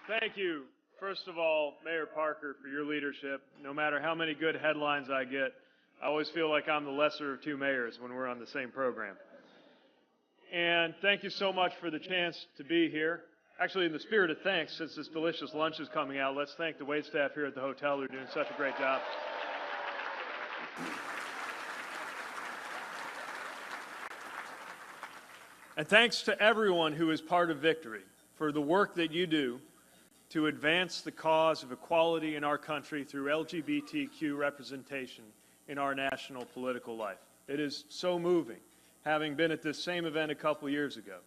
Thank you, first of all, Mayor Parker, for your leadership. No matter how many good headlines I get, I always feel like I'm the lesser of two mayors when we're on the same program. And thank you so much for the chance to be here. Actually, in the spirit of thanks, since this delicious lunch is coming out, let's thank the waitstaff here at the hotel who are doing such a great job. And thanks to everyone who is part of Victory for the work that you do to advance the cause of equality in our country through LGBTQ representation in our national political life. It is so moving, having been at this same event a couple years ago,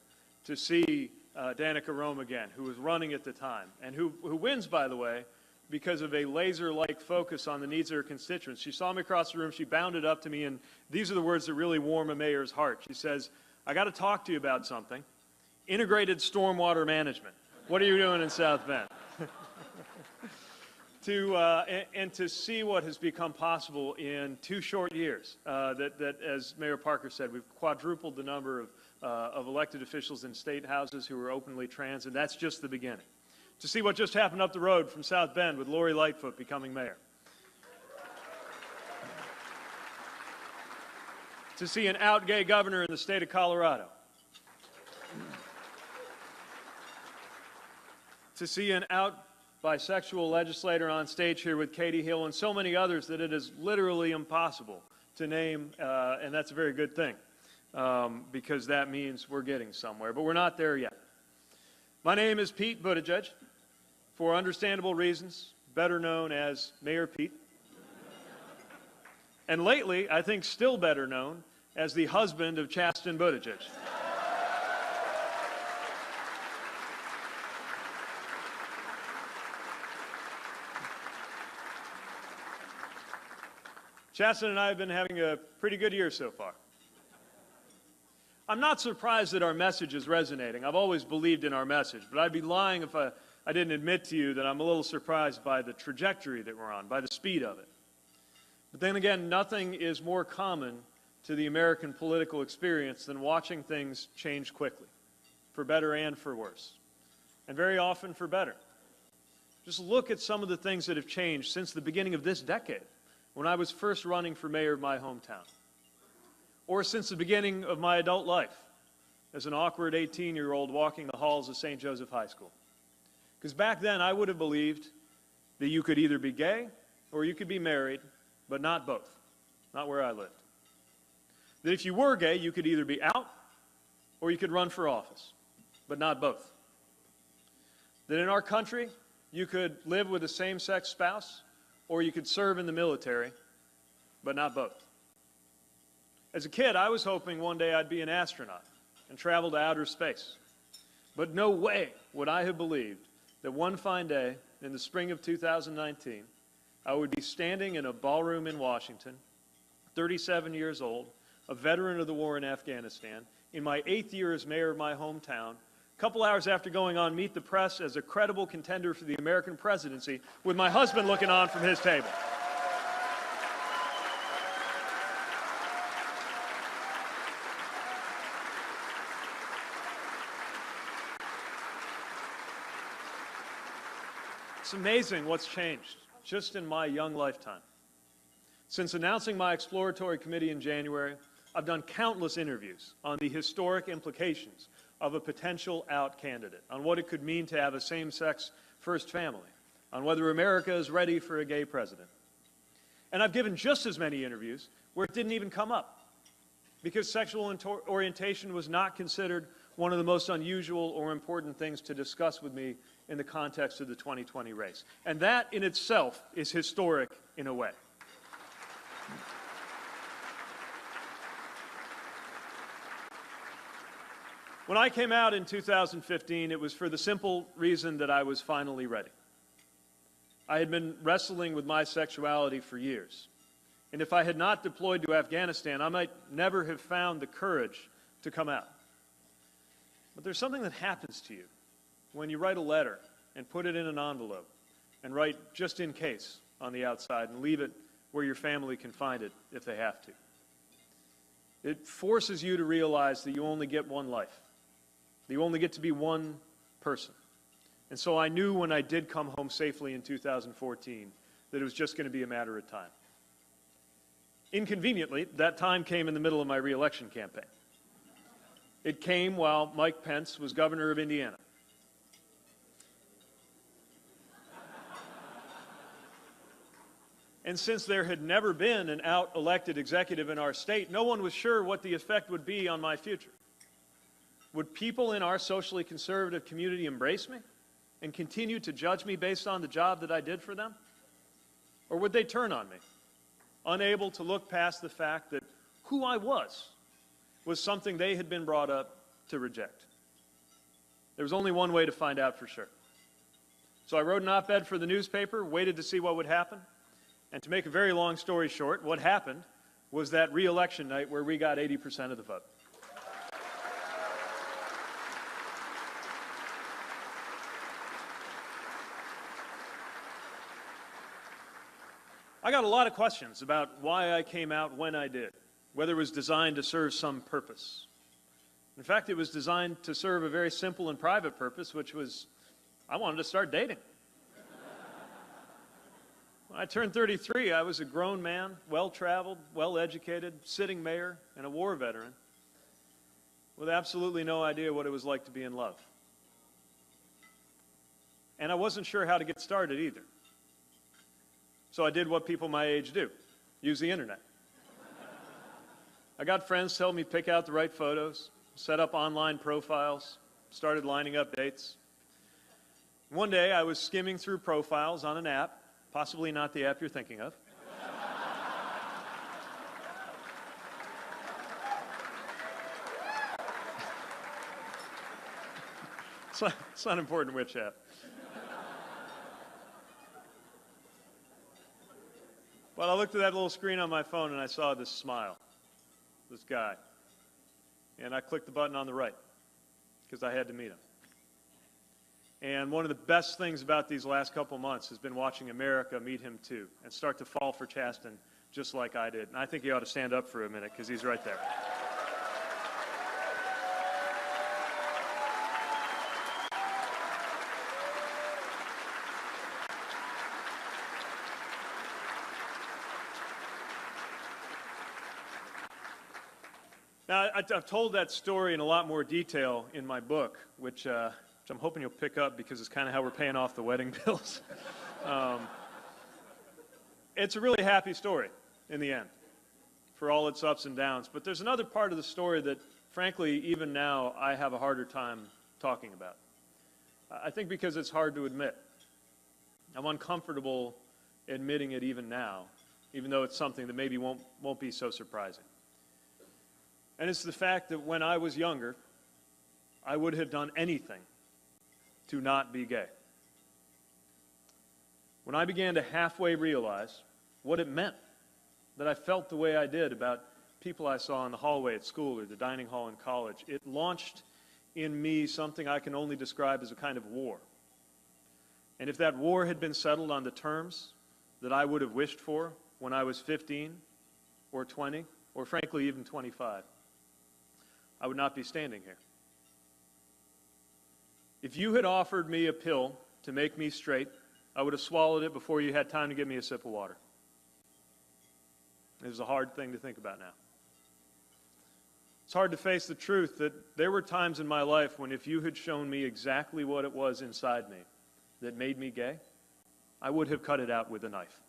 to see Danica Rome again, who was running at the time, and who wins, by the way, because of a laser-like focus on the needs of her constituents. She saw me across the room, she bounded up to me, and these are the words that really warm a mayor's heart. She says, "I got to talk to you about something. Integrated stormwater management. What are you doing in South Bend?" And to see what has become possible in 2 short years, that as Mayor Parker said, we've quadrupled the number of elected officials in state houses who are openly trans, and that's just the beginning. To see what just happened up the road from South Bend with Lori Lightfoot becoming mayor. To see an out gay governor in the state of Colorado. To see an out bisexual legislator on stage here with Katie Hill and so many others that it is literally impossible to name, and that's a very good thing, because that means we're getting somewhere, but we're not there yet. My name is Pete Buttigieg, for understandable reasons, better known as Mayor Pete, and lately, I think still better known as the husband of Chasten Buttigieg. Chasten and I have been having a pretty good year so far. I'm not surprised that our message is resonating. I've always believed in our message, but I'd be lying if I didn't admit to you that I'm a little surprised by the trajectory that we're on, by the speed of it. But then again, nothing is more common to the American political experience than watching things change quickly, for better and for worse, and very often for better. Just look at some of the things that have changed since the beginning of this decade, when I was first running for mayor of my hometown, or since the beginning of my adult life as an awkward 18-year-old walking the halls of St. Joseph High School. Because back then I would have believed that you could either be gay or you could be married, but not both, not where I lived. That if you were gay, you could either be out or you could run for office, but not both. That in our country, you could live with a same-sex spouse or you could serve in the military, but not both. As a kid, I was hoping one day I'd be an astronaut and travel to outer space. But no way would I have believed that one fine day in the spring of 2019, I would be standing in a ballroom in Washington, 37 years old, a veteran of the war in Afghanistan, in my 8th year as mayor of my hometown, a couple hours after going on Meet the Press as a credible contender for the American presidency, with my husband looking on from his table. It's amazing what's changed just in my young lifetime. Since announcing my exploratory committee in January, I've done countless interviews on the historic implications of a potential out candidate, on what it could mean to have a same-sex first family, on whether America is ready for a gay president. And I've given just as many interviews where it didn't even come up, because sexual orientation was not considered one of the most unusual or important things to discuss with me in the context of the 2020 race. And that in itself is historic in a way. When I came out in 2015, it was for the simple reason that I was finally ready. I had been wrestling with my sexuality for years. And if I had not deployed to Afghanistan, I might never have found the courage to come out. But there's something that happens to you when you write a letter and put it in an envelope and write "just in case" on the outside and leave it where your family can find it if they have to. It forces you to realize that you only get one life. You only get to be one person, And so I knew when I did come home safely in 2014 that it was just going to be a matter of time. Inconveniently, that time came in the middle of my re-election campaign. It came while Mike Pence was governor of Indiana. And since there had never been an out-elected executive in our state, no one was sure what the effect would be on my future. Would people in our socially conservative community embrace me and continue to judge me based on the job that I did for them? Or would they turn on me, unable to look past the fact that who I was something they had been brought up to reject? There was only one way to find out for sure. So I wrote an op-ed for the newspaper, waited to see what would happen. And to make a very long story short, what happened was that re-election night where we got 80% of the vote. I got a lot of questions about why I came out when I did, whether it was designed to serve some purpose. In fact, it was designed to serve a very simple and private purpose, which was I wanted to start dating. When I turned 33, I was a grown man, well-traveled, well-educated, sitting mayor, and a war veteran with absolutely no idea what it was like to be in love. And I wasn't sure how to get started either. So I did what people my age do, use the internet. I got friends tell me pick out the right photos, set up online profiles, started lining up dates. One day I was skimming through profiles on an app, possibly not the app you're thinking of. It's not important which app. But I looked at that little screen on my phone and I saw this smile, this guy. And I clicked the button on the right because I had to meet him. And one of the best things about these last couple months has been watching America meet him too and start to fall for Chasten just like I did. And I think he ought to stand up for a minute because he's right there. Now, I've told that story in a lot more detail in my book, which I'm hoping you'll pick up because it's kind of how we're paying off the wedding bills. It's a really happy story in the end, for all its ups and downs. But there's another part of the story that, frankly, even now, I have a harder time talking about. I think because it's hard to admit. I'm uncomfortable admitting it even now, even though it's something that maybe won't be so surprising. And it's the fact that when I was younger, I would have done anything to not be gay. When I began to halfway realize what it meant that I felt the way I did about people I saw in the hallway at school or the dining hall in college, it launched in me something I can only describe as a kind of war. And if that war had been settled on the terms that I would have wished for when I was 15 or 20 or frankly even 25, I would not be standing here. If you had offered me a pill to make me straight, I would have swallowed it before you had time to give me a sip of water. It was a hard thing to think about now. It's hard to face the truth that there were times in my life when if you had shown me exactly what it was inside me that made me gay, I would have cut it out with a knife.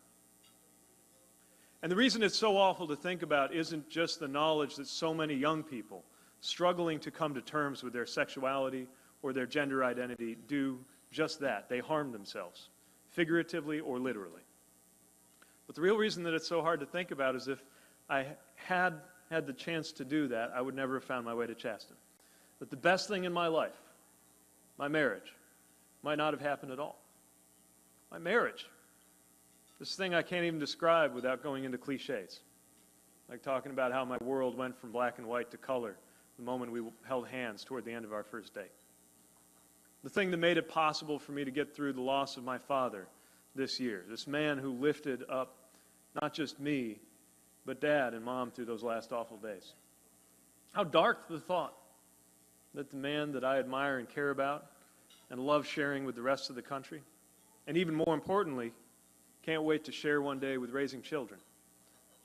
And the reason it's so awful to think about isn't just the knowledge that so many young people struggling to come to terms with their sexuality or their gender identity do just that. They harm themselves, figuratively or literally. But the real reason that it's so hard to think about is if I had the chance to do that, I would never have found my way to Chasten. That the best thing in my life, my marriage, might not have happened at all. My marriage, this thing I can't even describe without going into cliches, like talking about how my world went from black and white to color the moment we held hands toward the end of our first date. The thing that made it possible for me to get through the loss of my father this year, this man who lifted up not just me, but Dad and Mom through those last awful days. How dark the thought that the man that I admire and care about and love sharing with the rest of the country. And even more importantly, can't wait to share one day with raising children.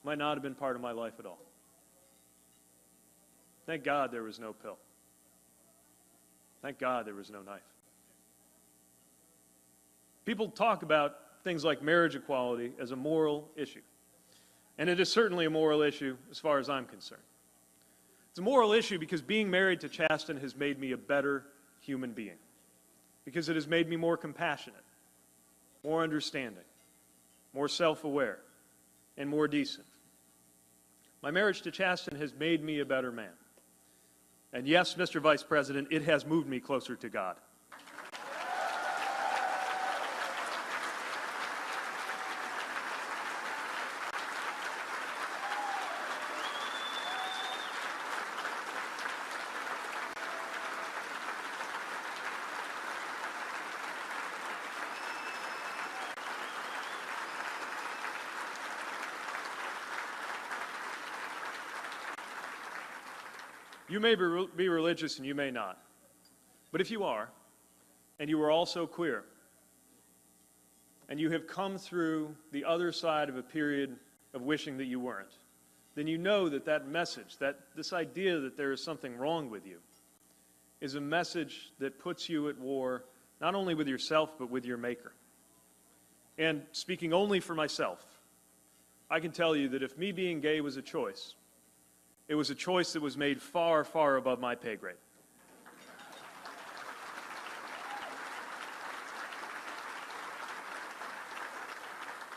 Might not have been part of my life at all. Thank God there was no pill. Thank God there was no knife. People talk about things like marriage equality as a moral issue. And it is certainly a moral issue as far as I'm concerned. It's a moral issue because being married to Chasten has made me a better human being. Because it has made me more compassionate, more understanding, more self-aware, and more decent. My marriage to Chasten has made me a better man. And yes, Mr. Vice President, it has moved me closer to God. You may be religious and you may not. But if you are, and you are also queer, and you have come through the other side of a period of wishing that you weren't, then you know that that message, that this idea that there is something wrong with you, is a message that puts you at war not only with yourself, but with your Maker. And speaking only for myself, I can tell you that if me being gay was a choice, it was a choice that was made far, far above my pay grade.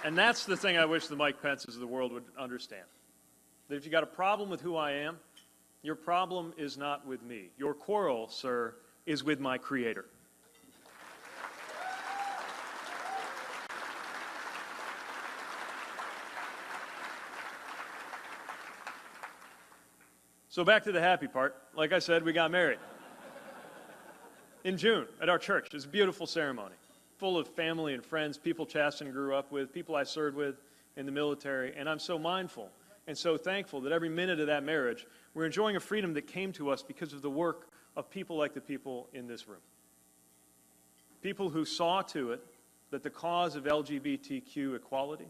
And that's the thing I wish the Mike Pences of the world would understand. That if you got a problem with who I am, your problem is not with me. Your quarrel, sir, is with my Creator. So back to the happy part. Like I said, we got married in June at our church. It was a beautiful ceremony, full of family and friends, people Chasten grew up with, people I served with in the military. And I'm so mindful and so thankful that every minute of that marriage, we're enjoying a freedom that came to us because of the work of people like the people in this room. People who saw to it that the cause of LGBTQ equality,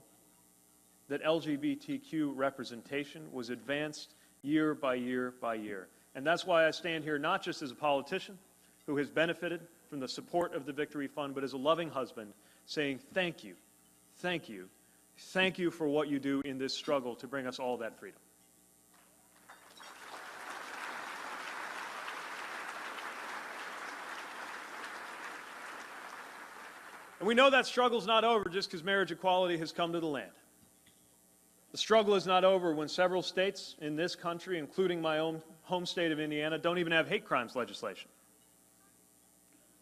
that LGBTQ representation was advanced year by year by year. And that's why I stand here not just as a politician who has benefited from the support of the Victory Fund, but as a loving husband saying thank you, thank you, thank you for what you do in this struggle to bring us all that freedom. And we know that struggle's not over just because marriage equality has come to the land. The struggle is not over when several states in this country, including my own home state of Indiana, don't even have hate crimes legislation.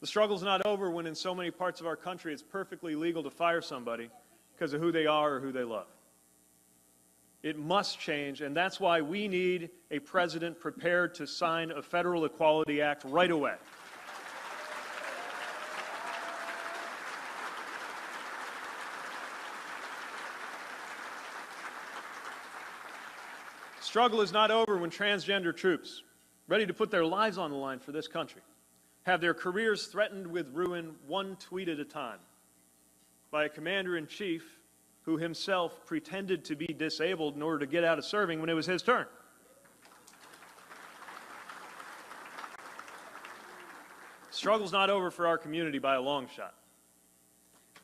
The struggle is not over when in so many parts of our country it's perfectly legal to fire somebody because of who they are or who they love. It must change, and that's why we need a president prepared to sign a Federal Equality Act right away. Struggle is not over when transgender troops, ready to put their lives on the line for this country, have their careers threatened with ruin one tweet at a time by a commander-in-chief who himself pretended to be disabled in order to get out of serving when it was his turn. Struggle's not over for our community by a long shot.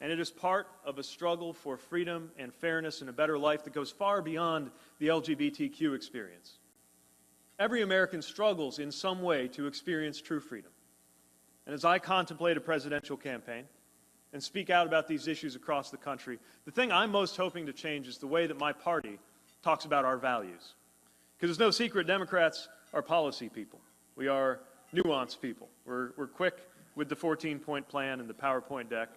And it is part of a struggle for freedom and fairness and a better life that goes far beyond the LGBTQ experience. Every American struggles in some way to experience true freedom. And as I contemplate a presidential campaign and speak out about these issues across the country, the thing I'm most hoping to change is the way that my party talks about our values. Because there's no secret, Democrats are policy people. We are nuanced people. We're quick with the 14-point plan and the PowerPoint deck.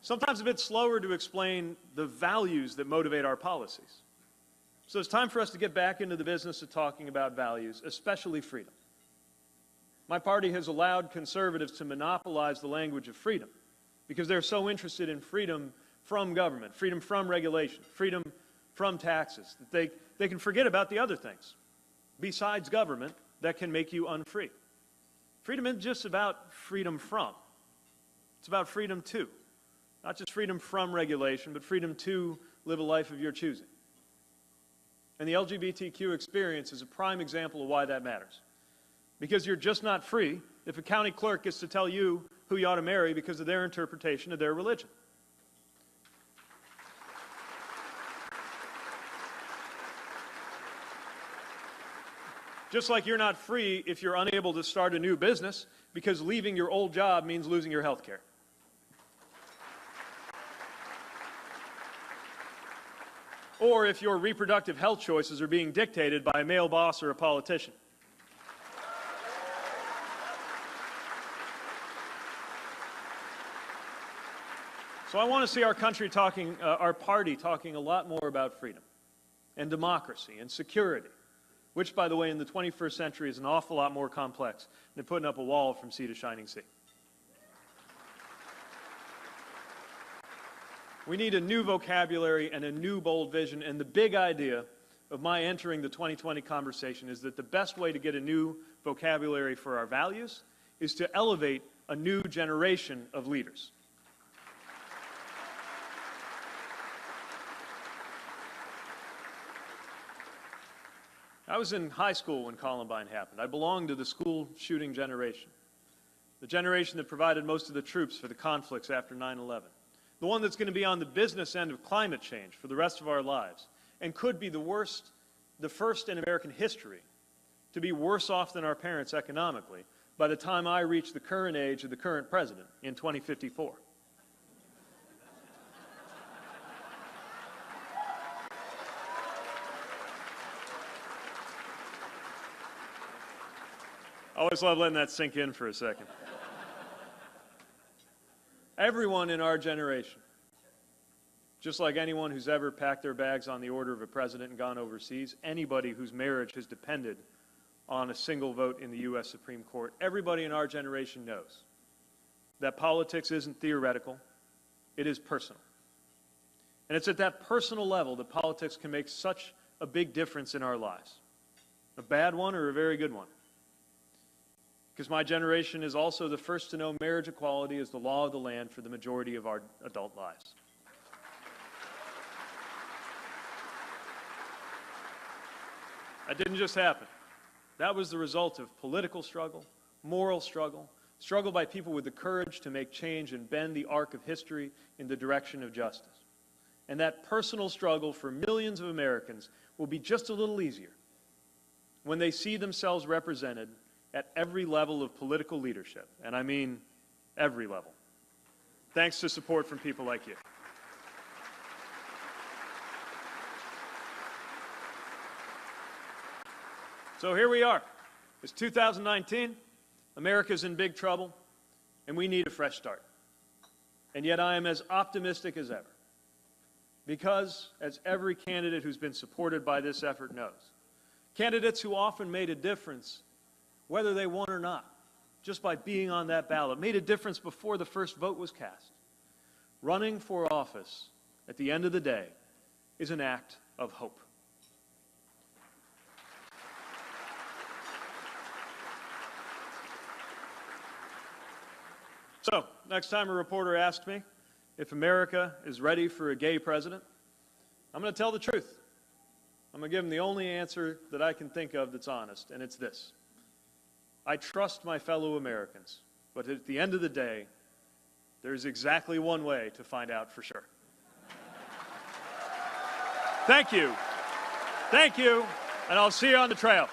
Sometimes a bit slower to explain the values that motivate our policies. So it's time for us to get back into the business of talking about values, especially freedom. My party has allowed conservatives to monopolize the language of freedom because they're so interested in freedom from government, freedom from regulation, freedom from taxes, that they can forget about the other things besides government that can make you unfree. freedom isn't just about freedom from. It's about freedom to. Not just freedom from regulation, but freedom to live a life of your choosing. And the LGBTQ experience is a prime example of why that matters. Because you're just not free if a county clerk gets to tell you who you ought to marry because of their interpretation of their religion. Just like you're not free if you're unable to start a new business because leaving your old job means losing your health care. Or if your reproductive health choices are being dictated by a male boss or a politician. So I want to see our country talking, our party talking a lot more about freedom and democracy and security, which, by the way, in the 21st century is an awful lot more complex than putting up a wall from sea to shining sea. We need a new vocabulary and a new bold vision, and the big idea of my entering the 2020 conversation is that the best way to get a new vocabulary for our values is to elevate a new generation of leaders. I was in high school when Columbine happened. I belonged to the school shooting generation, the generation that provided most of the troops for the conflicts after 9/11. The one that's going to be on the business end of climate change for the rest of our lives, and could be the first in American history to be worse off than our parents economically by the time I reach the current age of the current president in 2054. I always love letting that sink in for a second. Everyone in our generation, just like anyone who's ever packed their bags on the order of a president and gone overseas, anybody whose marriage has depended on a single vote in the U.S. Supreme Court, everybody in our generation knows that politics isn't theoretical, it is personal. And it's at that personal level that politics can make such a big difference in our lives. A bad one or a very good one. Because my generation is also the first to know marriage equality is the law of the land for the majority of our adult lives. That didn't just happen. That was the result of political struggle, moral struggle, struggle by people with the courage to make change and bend the arc of history in the direction of justice. And that personal struggle for millions of Americans will be just a little easier when they see themselves represented at every level of political leadership, and I mean every level, thanks to support from people like you. So here we are. It's 2019, America's in big trouble, and we need a fresh start. And yet I am as optimistic as ever, because, as every candidate who's been supported by this effort knows, candidates who often made a difference whether they won or not, just by being on that ballot, made a difference before the first vote was cast. Running for office, at the end of the day, is an act of hope. So, next time a reporter asks me if America is ready for a gay president, I'm going to tell the truth. I'm going to give them the only answer that I can think of that's honest, and it's this. I trust my fellow Americans, but at the end of the day, there's exactly one way to find out for sure. Thank you. Thank you, and I'll see you on the trail.